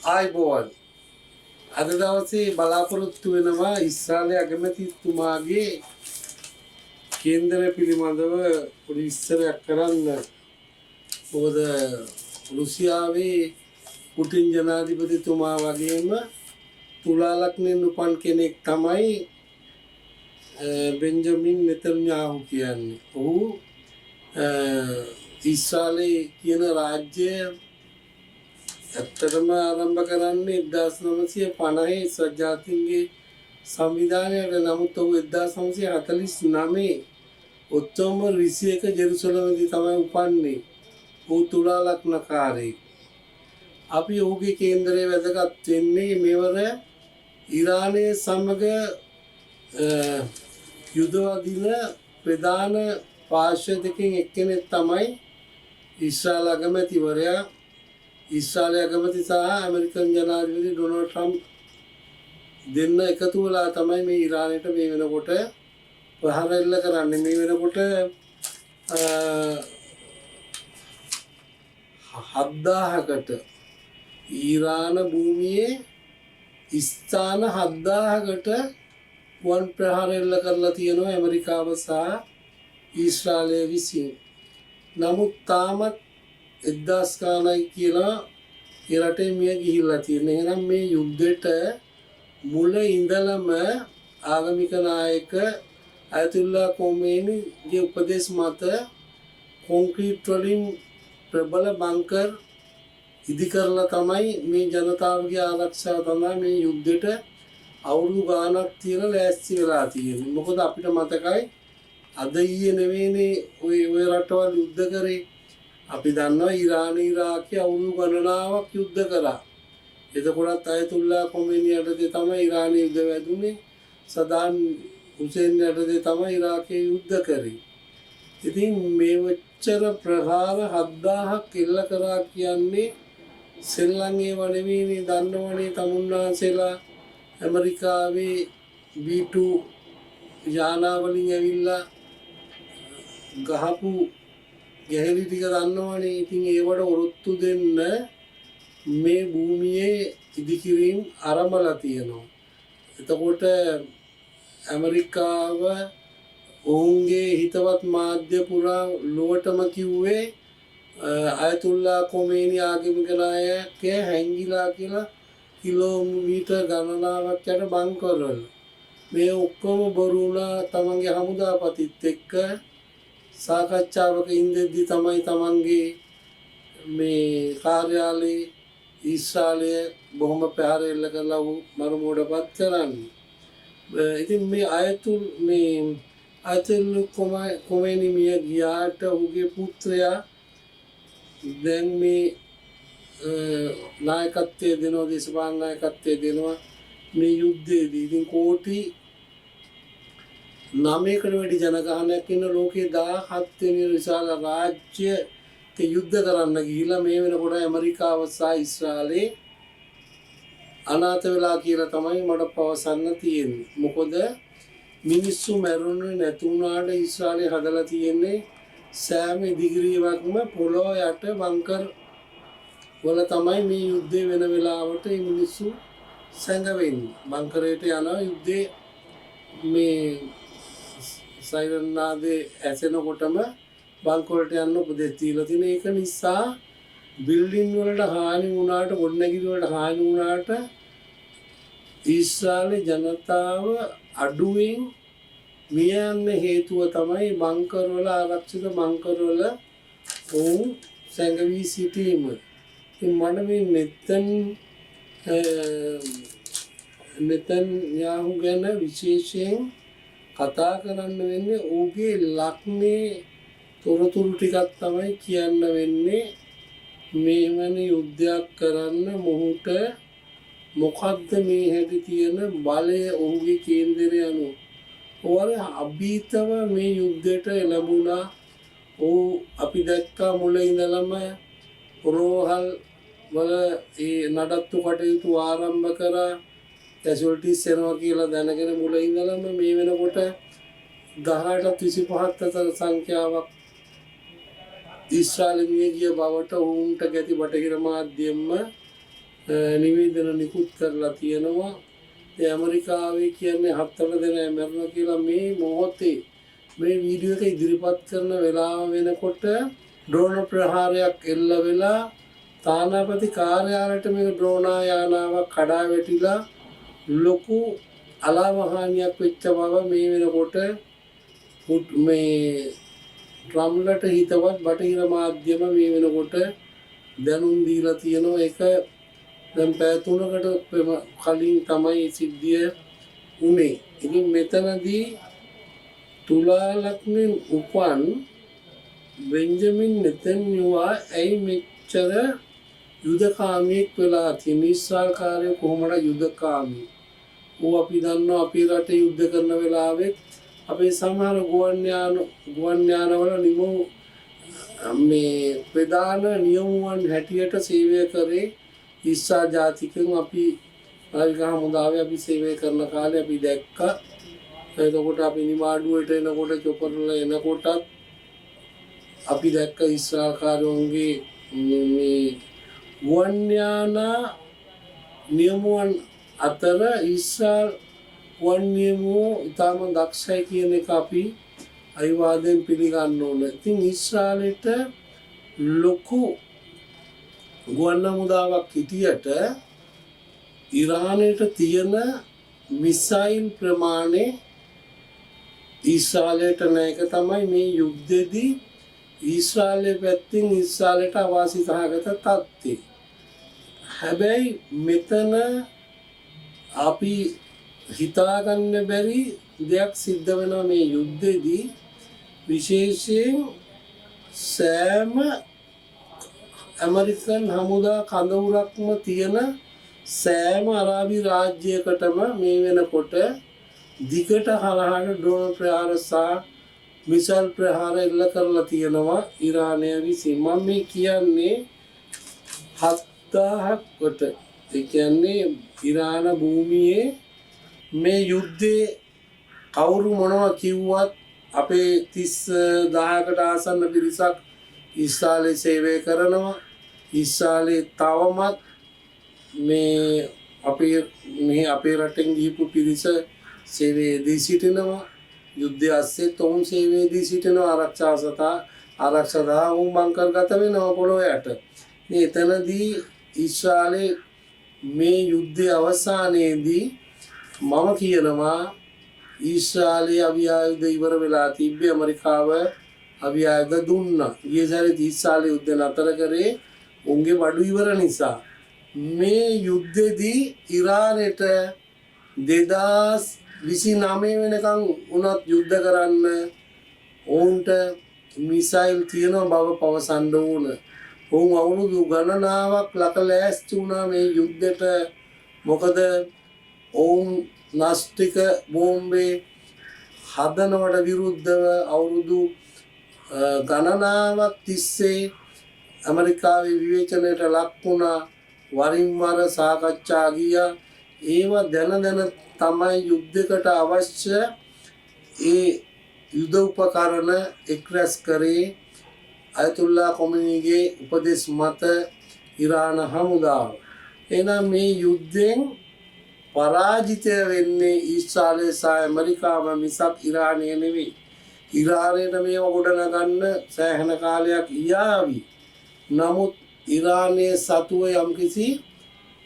ආයිබෝවන් අද දවසේ බලාපොරොත්තු වෙනවා ඉස්රාලයේ අගමැතිතුමාගේ කේන්දරය පිළිබඳව පොඩි විස්තරයක් කරන්න. මොකද රුසියාවේ පුටින් ජනාධිපතිතුමා වගේම තුලා ලග්නයෙන් උපන් කෙනෙක් තමයි බෙන්ජමින් නෙතන්යාහු කියන්නේ. ඔහු ඉස්රාලයේ කියන රාජ්‍ය ඇත්තටම ආරම්භ කරන්නේ 1950 සජාතින්ගේ සංවිධානයට. නමුත් ඔහු 1949 ඔක්තෝබර් 21 ජෙරුසලමේදී තමයි උපන්නේ. ඔහු තුලා ලග්නකාරයෙක්. අපි ඔහුගේ කේන්දරයේ වැදගත් වෙන්නේ මෙවර ඉරානය සමග යුද වදින ප්‍රධාන පාර්ශ්ව දෙකෙන් එක්කෙනෙක් තමයි ඉස්රායල් අගමැතිවරයා. ඉස්රායල් අගමැති සහ ඇමරිකන් ජනාධිපති ඩොනල්ඩ් ට්‍රම්ප් දෙන්න එකතු වෙලා තමයි මේ ඉරානයට මේ වෙනකොට ප්‍රහාර එල්ල කරන්නේ. මේ වෙනකොට 7000කට ඊරාන භූමියේ ස්ථාන 7000කට වන් ප්‍රහාර එල්ල කරලා තියෙනවා ඇමරිකාව සහ ඊශ්‍රායලය විසින්. නමුත් තාමත් 1000 ගානයි කියලා ඒ රටේ මිය ගිහිල්ලා තියෙන. එහෙනම් මේ යුද්ධෙට මුල ඉඳලම ආගමික නායක අයතුල්ලා කොමේනිගේ උපදේශ මත කොන්ක්‍රීට් වලින් ප්‍රබල බංකර් ඉදි කරලා තමයි මේ ජනතාවගේ ආරක්ෂාව තමයි මේ යුද්ධෙට අවුරුදු ගාණක් තියලා ලෑස්ති වෙලා තියෙන්නේ. මොකද අපිට මතකයි අද ඊයේ නෙවෙයිනේ ඔය රටවල් යුද්ධ කරේ. අපි දන්නවා ඉරාන ඉරාකේ අවුරුදු ගණනාවක් යුද්ධ කරා. එතකොටත් අයතුල්ලා කොමේනි යටතේ තමයි ඉරානයේ යුද්ධ වැදුනේ. සදාම් හුසේන් යටතේ තමයි ඉරාකේ යුද්ධ කරේ. ඉතින් මේ වච්චර ප්‍රහාර 7000ක් එල්ල කරා කියන්නේ සෙල්ලම් ඒව නෙවෙයිනේ. දන්නවනේ තමුන්නාන්සේලා ඇමරිකාවේ B2 යානාවලින් ඇවිල්ලා ගහපු ගැහැලි ටික දන්නවනේ. ඉතින් ඒවට ඔරොත්තු දෙන්න මේ භූමියේ ඉදිකිරීම් ආරම්භලා තියෙනවා. එතකොට ඇමරිකාව ඔවුන්ගේ හිතවත් මාධ්‍ය පුරා ලොවටම කිව්වේ අයතුල්ලා කොමේනි ආගමික නායකයා හැංගිලා කියලා කිලෝමීටර් ගණනාවක් යට බංකරවල. මේ ඔක්කොම බොරු වුණා. තමන්ගේ හමුදාපතිත් එක්ක සාකච්ඡාවක ඉඳෙද්දි තමයි තමන්ගේ මේ කාර්යාලයේ ඊශ්‍රායලය බොහොම ප්‍රහාර එල්ල කරලා මරමුවටපත් කරන්නේ. ඉතින් මේ අයතුල් කොමේනි මිය ගියාට ඔහුගේ පුත්‍රයා දැන් මේ නායකත්වයේ දෙනවා, දේශපාලන නායකත්වයේ දෙනවා මේ යුද්ධයේදී. ඉතින් කෝටි 9කට වැඩි ජනගහනයක් ඉන්න ලෝකයේ 17 වෙනි විශාල රාජ්‍යයක යුද්ධ කරන්න ගිහිලා මේ වෙනකොට ඇමරිකාව සහ ඊශ්‍රායලේ අනාථ වෙලා කියලා තමයි මට පවසන්න තියෙන්නේ. මොකද මිනිස්සු මැරුණේ නැතුණාට ඊශ්‍රායලේ හදලා තියෙන්නේ සෑම ඉදිකිරීමක්ම පොළොව යට බංකර් වල තමයි මේ යුද්ධේ වෙන වෙලාවට මේ මිනිස්සු සැඟවෙන්නේ. බංකරයට යනවා යුද්ධේ මේ සයිරන් නාදේ ඇසෙනකොටම බංකරට යන්න උපදෙස් දීලා තියෙන. ඒක නිසා බිල්ඩින් වලට හානි වුණාට, ගොඩනැගිලි වලට හානි වුණාට ඊශ්‍රායලේ ජනතාව අඩුවෙන් මිය යන්න හේතුව තමයි බංකර් වල, ආරක්ෂිත බංකර් වල ඔවුන් සැඟවී සිටීම. ඉතින් මට මේ නෙතන්යාහු ගැන විශේෂයෙන් කතා කරන්න වෙන්නේ. ඔහුගේ ලග්නේ තොරතුරු ටිකක් තමයි කියන්න වෙන්නේ. මේවැනි යුද්ධයක් කරන්න මොහුට මොකද්ද මේ හැටි තියෙන බලය ඔහුගේ කේන්දරය අනුව. ඔවර අභීතව මේ යුද්ධයට ලැබුණා. ඔහු අපි දැක්කා මුල ඉඳලම රෝහල් වල ඒ නඩත්තු කටයුතු ආරම්භ කරා. කැසුවල්ටිස් එනවා කියලා දැනගෙන මුල ඉඳලම මේ වෙනකොට 18ට 25ක් අතර සංඛ්‍යාවක් ඊශ්‍රායලයේ ගිය බවට ඔවුන්ට ගැති බටහිර මාධ්‍යම නිවේදන නිකුත් කරලා තියෙනවා. ඒ ඇමරිකාවේ කියන්නේ 7 දෙනා මැරුණා කියලා මේ මොහොතේ මේ වීඩියෝ එක ඉදිරිපත් කරන වෙලාව වෙනකොට ඩ්‍රෝන ප්‍රහාරයක් එල්ල වෙලා තානාපති කාර්යාලයට මේ ඩ්‍රෝන යානාවක් කඩා වැටිලා ලොකු අලාමහානියක් වෙච්ච බව මේ වෙනකොට මේ ට්‍රම්ප්ලට හිතවත් බටහිර මාධ්‍යම මේ වෙනකොට දැනුම් දීලා තියෙනවා. ඒක දැන් පැය 3කට කලින් තමයි සිද්ධිය උනේ. ඉතින් මෙතනදී තුලා ලග්නෙන් උපන් බෙන්ජමින් නෙතන්යාහු ඇයි මෙච්චර යුදකාමියෙක් වෙලා තියෙන්නේ? ඉස්රායල්කාරයෝ කොහොමද යුදකාමී? ඌ අපි දන්නවා අපේ රටේ යුද්ධ කරන වෙලාවෙත් අපේ සමහර ගුවන් යානවල මේ ප්‍රධාන නියමුවන් හැටියට සේවය කරේ ඉස්සා ජාතිකයන්. අපි නාවික හමුදාවේ අපි සේවය කරන කාලේ අපි දැක්කා. එතකොට අපි නිමාඩුවට එනකොට චොපරල එනකොටත් අපි දැක්ක ඉස්රායල්කාරයන්ගේ මේ ගුවන් යානා නියමුවන් අතර ඉස්රායල් ගුවන් නියමුවෝ ඉතාම දක්ෂයි කියන එක අපි අවිවාදයෙන් පිළිගන්න ඕන. ඉතින් ඉස්රායලට ලොකු ගුවන් හමුදාවක් හිටියට ඉරානයට තියෙන මිසයිල් ප්‍රමාණය ඉස්රායලට නැක තමයි මේ යුද්ධෙදී ඉස්රායලයේ පැත්තෙන් ඉස්රායලට අවාසි සහගත තත්ත්වය. හැබැයි මෙතන අපි හිතාගන්න බැරි දෙයක් සිද්ධ වෙනවා මේ යුද්ධෙදී. විශේෂයෙන් සෑම ඇමරිකන් හමුදා කඳවුරක්ම තියෙන සෑම අරාබි රාජ්‍යයකටම මේ වෙනකොට දිගට හරහාට ඩ්‍රෝන ප්‍රහාර සහ මිසයිල් ප්‍රහාර එල්ල කරලා තියෙනවා ඉරානය විසින්. මම මේ කියන්නේ 7000කට. ඒ කියන්නේ ඉරාන භූමියේ මේ යුද්ධේ කවුරු මොනවා කිව්වත් අපේ 30000කට ආසන්න පිරිසක් ඉස්රායලයේ සේවය කරනවා. ඉස්රායලයේ තවමත් මේ අපේ රටෙන් ගිහපු පිරිස සේවයේදී සිටිනවා. යුද්ධය අස්සෙත් ඔවුන් සේවයේදී සිටිනවා. ආරක්ෂා වුන් බංකර්ගත වෙනවා පොළොව යට. මේ එතනදී ඉස්රායලයේ මේ යුද්ධයේ අවසානයේදී මම කියනවා ඉස්රායලයේ අවියායුධ ඉවර වෙලා තිබ්බේ ඇමරිකාව අවියායුධ දුන්නා. ගිය සැරේ ඉස්රායලයේ යුද්ධ නතර කරේ උන්ගේ වඩු ඉවර නිසා. මේ යුද්ධෙදී ඉරානයට 2029 වෙනකන් උනත් යුද්ධ කරන්න ඔවුන්ට මිසයිල් තියෙන බව පවසන්න ඕන. ඔවුන් අවුරුදු ගණනාවක් ලැස්ති වුණා මේ යුද්ධෙට. මොකද ඔවුන් නාස්තික බෝම්බේ හදනවට විරුද්ධව අවුරුදු ගණනාවක් තිස්සේ ඇමරිකාවේ විවේචනයට ලක් වුණා. වරින් වර සාකච්ඡා ගියා. ඒවා දැන තමයි යුද්ධයකට අවශ්‍ය ඒ යුද උපකරණ එක්රැස් කරේ අයතුල්ලා කොමිනීගේ උපදෙස් මත ඉරාන හමුදාව. එහෙනම් මේ යුද්ධෙන් පරාජිතය වෙන්නේ ඉස්රායලය සහ ඇමරිකාව මිසක් ඉරානය නෙවෙයි. ඉරානයට මේව ගොඩනගන්න සෑහෙන කාලයක් යාවි. නමුත් ඉරානයේ සතුව යම්කිසි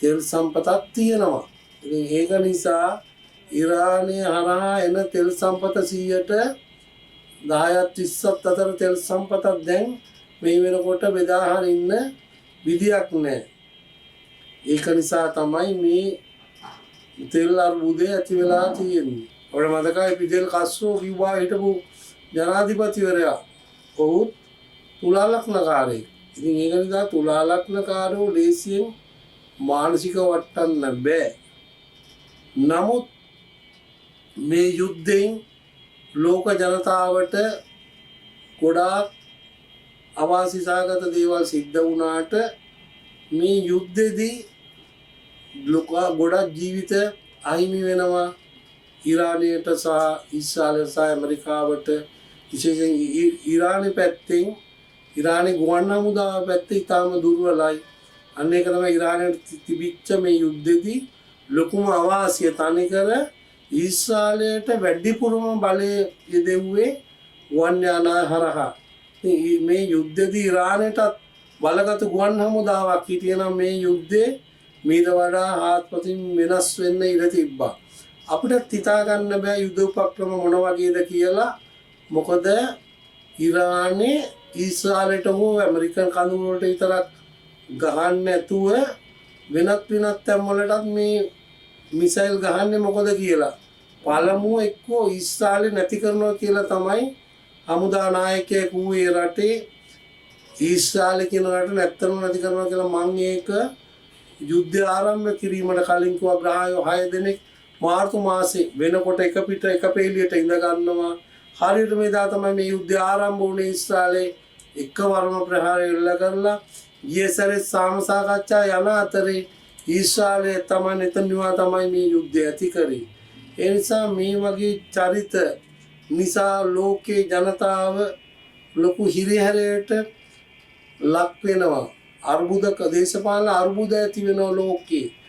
තෙල් සම්පතක් තියෙනවා. ඉතින් ඒක නිසා ඉරානය හරහා එන තෙල් සම්පත 10ට 20ක් අතර තෙල් සම්පතක් දැන් මේ වෙනකොට බෙදා හරින්න විදියක් නැහැ. ඒක නිසා තමයි මේ තෙල් අර්බුදය ඇති වෙලා තියෙන්නේ. ඔයාලට මතකයි පිදෙල් කස්සෝ කිව්වා හිටපු ජනාධිපතිවරයා. ඔහු තුලා ලග්නකාරයෙක්. ඉතින් ඒක නිසා තුලා ලග්නකාරෝ ලේසියෙන් මානසික වටන්න බෑ. නමුත් මේ යුද්ධයෙන් ලෝක ජනතාවට ගොඩාක් අවාසි සහගත දේවල් සිද්ධ වුණාට මේ යුද්ධෙදී ගොඩක් ජීවිත අහිමි වෙනවා. ඉරානයට සහ ඉස්රායලය සහ ඇමරිකාවට. විශේෂයෙන් ඉරානයේ පැත්තෙන් ඉරානයේ ගුවන් හමුදාව පැත්තේ ඉතාම දුර්වලයි. අන්න ඒක තමයි ඉරානයට තිබිච්ච මේ යුද්ධෙදී ලොකුම අවාසිය. තනිකර ඊශ්‍රායලයට වැඩිපුරම බලය යෙදුවේ ගුවන් යාන හරහා. මේ යුද්ධෙදී ඉරානයටත් බලගත් ගුවන් හමුදාවක් හිටියනම් මේ යුද්ධේ මීට වඩා හාත්පසින් වෙනස් වෙන්න ඉඩ තිබ්බා. අපිට හිතා ගන්න බෑ යුද උපක්‍රම මොන වගේද කියලා. මොකද ඉරානේ ඊශ්‍රායලට හෝ ඇමරිකන් කඳවුරු වලට විතරක් ගහන්න නැතුව වෙනත් තැන් වලටත් මේ මිසයිල් ගහන්නේ මොකද කියලා. පළමුව එක්කෝ ඊශ්‍රායලෙ නැති කරනවා කියලා තමයි හමුදා నాయකයෙක් වූ රටේ ඊශ්‍රායල කියන රට නැත්තම නැති කරනවා කියලා. මම ඒක යුද්ධය ආරම්භ කිරීමට කලින් කිව්වා ග්‍රහයෝ 6 දෙනෙක් මාර්තු මාසේ වෙනකොට එක පිට එක පෙළියට ඉඳ ගන්නවා. හරියට මේ දා තමයි මේ යුද්ධය ආරම්භ වුණේ. ඊශ්‍රායලේ එකවරම ප්‍රහාරය එල්ල කරලා ගිය සැරේ සාකච්ඡා යන අතරේ ඊශ්‍රායලයේ තමයි නෙතන්යාහු තමයි මේ යුද්ධය ඇති කරේ. ඒ නිසා මේ වගේ චරිත නිසා ලෝකේ ජනතාව ලොකු හිරිහැරයට ලක් වෙනවා. අර්බුද දේශපාලන අර්බුද ඇති වෙනවා ලෝකේ.